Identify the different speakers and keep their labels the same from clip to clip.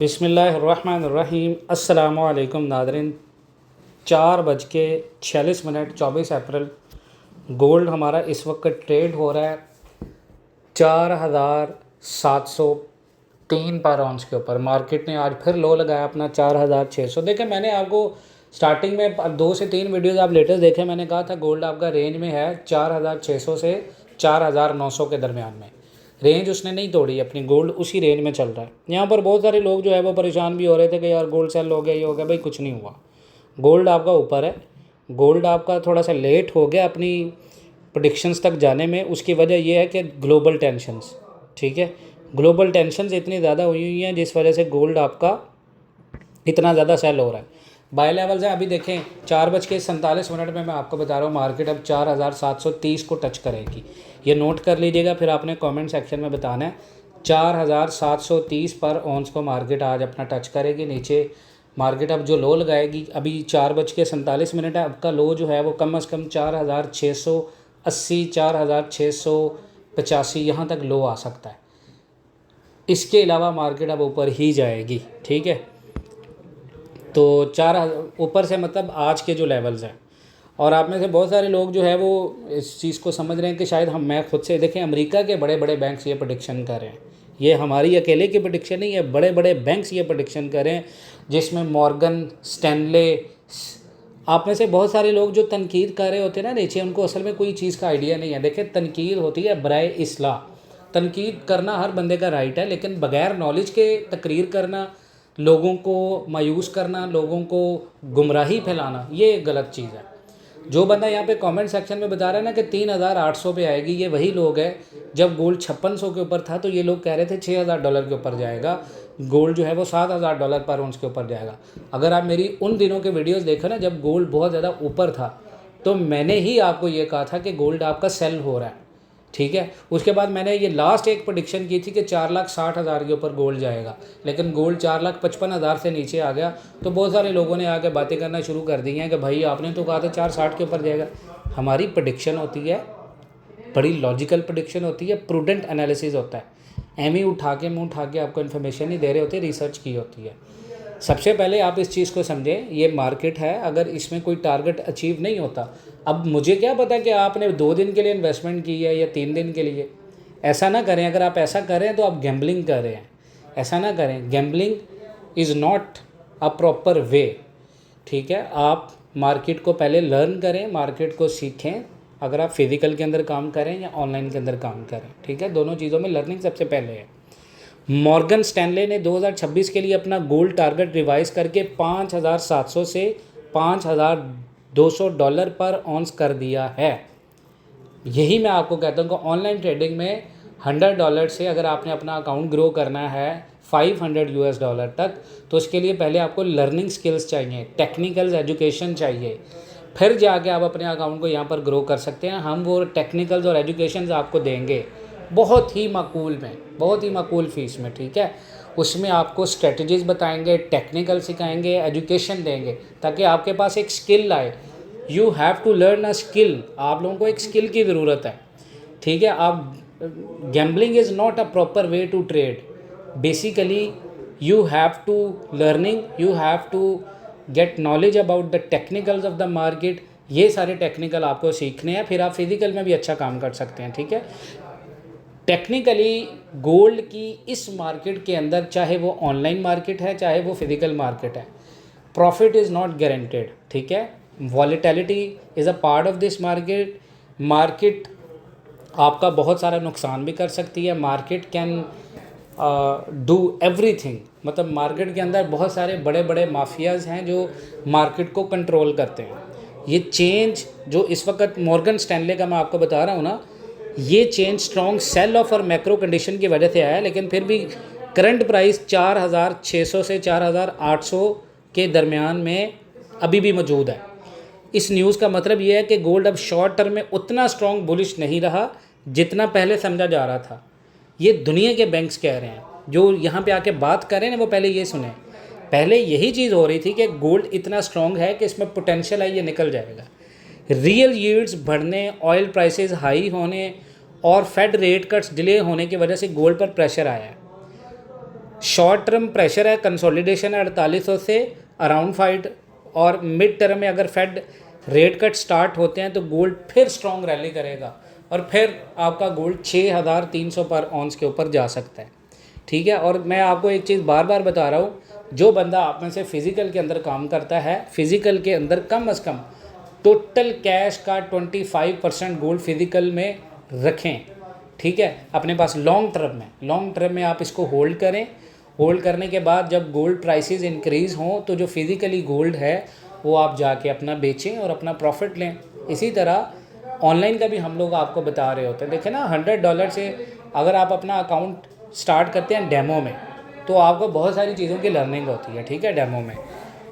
Speaker 1: बिस्मिल्लाहिर्रहमानिर्रहीम। अस्सलामुअलैकुम नाज़रीन। 4:46 24 अप्रैल। गोल्ड हमारा इस वक्त ट्रेड हो रहा है 4703 पर आउंस के ऊपर। मार्केट ने आज फिर लो लगाया अपना 4600। देखें, मैंने आपको स्टार्टिंग में 2 से 3 वीडियोज़ आप लेटेस्ट देखें, मैंने कहा था गोल्ड आपका रेंज में है 4600 से 4900 के दरमियान में। रेंज उसने नहीं तोड़ी अपनी, गोल्ड उसी रेंज में चल रहा है। यहाँ पर बहुत सारे लोग जो है वो परेशान भी हो रहे थे कि यार गोल्ड सेल हो गया, ये हो गया। भाई कुछ नहीं हुआ, गोल्ड आपका ऊपर है। गोल्ड आपका थोड़ा सा लेट हो गया अपनी प्रेडिक्शंस तक जाने में। उसकी वजह यह है कि ग्लोबल टेंशन्स, ठीक है, ग्लोबल टेंशन्स इतनी ज़्यादा हुई हैं जिस वजह से गोल्ड आपका इतना ज़्यादा सेल हो रहा है। बाय लेवल्स हैं, अभी देखें 4:47 में मैं आपको बता रहा हूँ मार्केट अब 4730 को टच करेगी। ये नोट कर लीजिएगा, फिर आपने कमेंट सेक्शन में बताना है। 4730 पर ऑन्स को मार्केट आज अपना टच करेगी। नीचे मार्केट अब जो लो लगाएगी, अभी 4:47 है, अब का लो जो है वो कम से कम 4680 4685 यहाँ तक लो आ सकता है। इसके अलावा मार्केट अब ऊपर ही जाएगी, ठीक है। तो 4 ऊपर से मतलब आज के जो लेवल्स हैं। और आप में से बहुत सारे लोग जो है वो इस चीज़ को समझ रहे हैं कि शायद मैं खुद से देखें, अमेरिका के बड़े बड़े बैंक्स ये प्रेडिक्शन कर रहे हैं। ये हमारी अकेले की प्रेडिक्शन नहीं है, बड़े बड़े बैंक्स ये प्रेडिक्शन कर रहे हैं, जिसमें मॉर्गन स्टैनले। आप में से बहुत सारे लोग जो तनकीद कर रहे होते हैं ना नीचे, उनको असल में कोई चीज़ का आइडिया नहीं है। देखें, तनकीद होती है बराए इस्लाह। तनकीद करना हर बंदे का राइट है, लेकिन बगैर नॉलेज के तकरीर करना, लोगों को मायूस करना, लोगों को गुमराही फैलाना, ये गलत चीज़ है। जो बंदा यहाँ पे कमेंट सेक्शन में बता रहा है ना कि 3800 पे आएगी, ये वही लोग हैं जब गोल्ड 5600 के ऊपर था तो ये लोग कह रहे थे $6000 के ऊपर जाएगा। गोल्ड जो है वो $7000 पर आउंस के ऊपर जाएगा। अगर आप मेरी उन दिनों के वीडियोस देखें ना, जब गोल्ड बहुत ज़्यादा ऊपर था, तो मैंने ही आपको ये कहा था कि गोल्ड आपका सेल हो रहा है, ठीक है। उसके बाद मैंने ये लास्ट एक प्रेडिक्शन की थी कि 4,60,000 के ऊपर गोल्ड जाएगा, लेकिन गोल्ड 4,55,000 से नीचे आ गया। तो बहुत सारे लोगों ने आके बातें करना शुरू कर दी हैं कि भाई आपने तो कहा था 460 के ऊपर जाएगा। हमारी प्रेडिक्शन होती है, बड़ी लॉजिकल प्रेडिक्शन होती है, प्रूडेंट एनालिसिस होता है। एम ही उठा के मुँह उठा के आपको इन्फॉर्मेशन नहीं दे रहे होते, रिसर्च की होती है। सबसे पहले आप इस चीज़ को समझें, ये मार्केट है, अगर इसमें कोई टारगेट अचीव नहीं होता, अब मुझे क्या पता कि आपने 2 दिन के लिए इन्वेस्टमेंट की है या 3 दिन के लिए। ऐसा ना करें, अगर आप ऐसा करें तो आप गैम्बलिंग कर रहे हैं। ऐसा ना करें, gambling is not a proper वे, ठीक है। आप मार्केट को पहले लर्न करें, मार्केट को सीखें, अगर आप फिज़िकल के अंदर काम करें या ऑनलाइन के अंदर काम करें, ठीक है। दोनों चीज़ों में लर्निंग सबसे पहले है। मॉर्गन स्टैनले ने 2026 के लिए अपना गोल्ड टारगेट रिवाइज करके 5700 से $5200 पर ऑन्स कर दिया है। यही मैं आपको कहता हूँ कि ऑनलाइन ट्रेडिंग में $100 से अगर आपने अपना अकाउंट ग्रो करना है $500 तक, तो उसके लिए पहले आपको लर्निंग स्किल्स चाहिए, टेक्निकल एजुकेशन चाहिए, फिर जाके आप अपने अकाउंट को यहाँ पर ग्रो कर सकते हैं। हम वो टेक्निकल्स और एजुकेशन आपको देंगे बहुत ही माकूल में, बहुत ही माकूल फ़ीस में, ठीक है। उसमें आपको स्ट्रेटजीज़ बताएंगे, टेक्निकल सिखाएंगे, एजुकेशन देंगे, ताकि आपके पास एक स्किल आए। You have to learn a skill. आप लोगों को एक स्किल की ज़रूरत है, ठीक है। आप gambling is not a proper way to trade. Basically you have to learning, you have to get knowledge about the technicals of the market. ये सारे टेक्निकल आपको सीखने हैं, फिर आप फिज़िकल में भी अच्छा काम कर सकते हैं, ठीक है। टेक्निकली गोल्ड की इस मार्केट के अंदर, चाहे वो ऑनलाइन मार्केट है चाहे वो फिज़िकल मार्केट है, प्रॉफिट इज़ नॉट गारंटेड, ठीक है। Volatility is a part of this market. Market आपका बहुत सारा नुकसान भी कर सकती है। Market can do everything. मतलब मार्केट के अंदर बहुत सारे बड़े बड़े माफियाज़ हैं जो मार्केट को कंट्रोल करते हैं। ये चेंज जो इस वक्त मॉर्गन स्टैनले का मैं आपको बता रहा हूँ ना, ये चेंज स्ट्रॉन्ग सेल ऑफ और मैक्रो कंडीशन की वजह से आया है, लेकिन फिर भी करंट प्राइस 4600 से 4800 के दरमियान में अभी भी मौजूद है। इस न्यूज़ का मतलब ये है कि गोल्ड अब शॉर्ट टर्म में उतना स्ट्रॉन्ग बुलिश नहीं रहा जितना पहले समझा जा रहा था। ये दुनिया के बैंक्स कह रहे हैं, जो यहाँ पे आके बात कर रहे हैं ना, वो पहले ये सुने। पहले यही चीज़ हो रही थी कि गोल्ड इतना स्ट्रॉन्ग है कि इसमें पोटेंशियल है, ये निकल जाएगा। रियल यील्ड्स बढ़ने, ऑयल प्राइसेस हाई होने और फेड रेट कट्स डिले होने की वजह से गोल्ड पर प्रेशर आया है। शॉर्ट टर्म प्रेशर है, कंसोलिडेशन है 4800 से अराउंड 5, और मिड टर्म में अगर फेड रेट कट स्टार्ट होते हैं तो गोल्ड फिर स्ट्रॉन्ग रैली करेगा और फिर आपका गोल्ड 6300 पर ऑन्स के ऊपर जा सकता है, ठीक है। और मैं आपको एक चीज़ बार बार बता रहा हूँ, जो बंदा आप में से फिज़िकल के अंदर काम करता है, फिज़िकल के अंदर कम से कम टोटल कैश का 25% गोल्ड फिज़िकल में रखें, ठीक है, अपने पास लॉन्ग टर्म में आप इसको होल्ड करें। होल्ड करने के बाद जब गोल्ड प्राइसेस इंक्रीज़ हों तो जो फिज़िकली गोल्ड है वो आप जाके अपना बेचें और अपना प्रॉफिट लें। इसी तरह ऑनलाइन का भी हम लोग आपको बता रहे होते हैं। देखें ना, $100 से अगर आप अपना अकाउंट स्टार्ट करते हैं डेमो में, तो आपको बहुत सारी चीज़ों की लर्निंग होती है, ठीक है, डेमो में।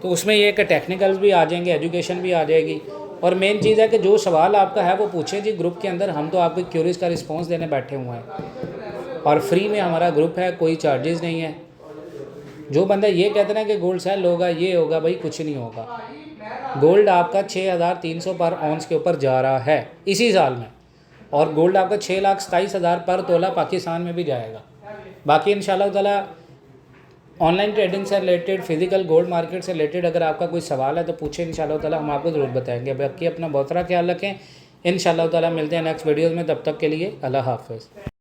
Speaker 1: तो उसमें ये कि टेक्निकल्स भी आ जाएंगे, एजुकेशन भी आ जाएगी, और मेन चीज़ है कि जो सवाल आपका है वो पूछें जी ग्रुप के अंदर। हम तो आपकी क्यूरीज का रिस्पॉन्स देने बैठे हुए हैं, और फ्री में हमारा ग्रुप है, कोई चार्जेस नहीं है। जो बंदा ये कहते ना कि गोल्ड सेल होगा, ये होगा, भाई कुछ नहीं होगा। गोल्ड आपका 6300 पर ऑन्स के ऊपर जा रहा है इसी साल में, और गोल्ड आपका 6,27,000 पर तोला पाकिस्तान में भी जाएगा। बाकी इंशाल्लाह ताला ऑनलाइन ट्रेडिंग से रिलेटेड, फिजिकल गोल्ड मार्केट से रिलेटेड अगर आपका कोई सवाल है तो पूछें, इंशाल्लाह ताला हम आपको ज़रूर बताएंगे। बाकी अपना बहुत सारा ख्याल रखें, इंशाल्लाह ताला मिलते हैं नेक्स्ट वीडियोज़ में। तब तक के लिए अल्लाह हाफ़िज़।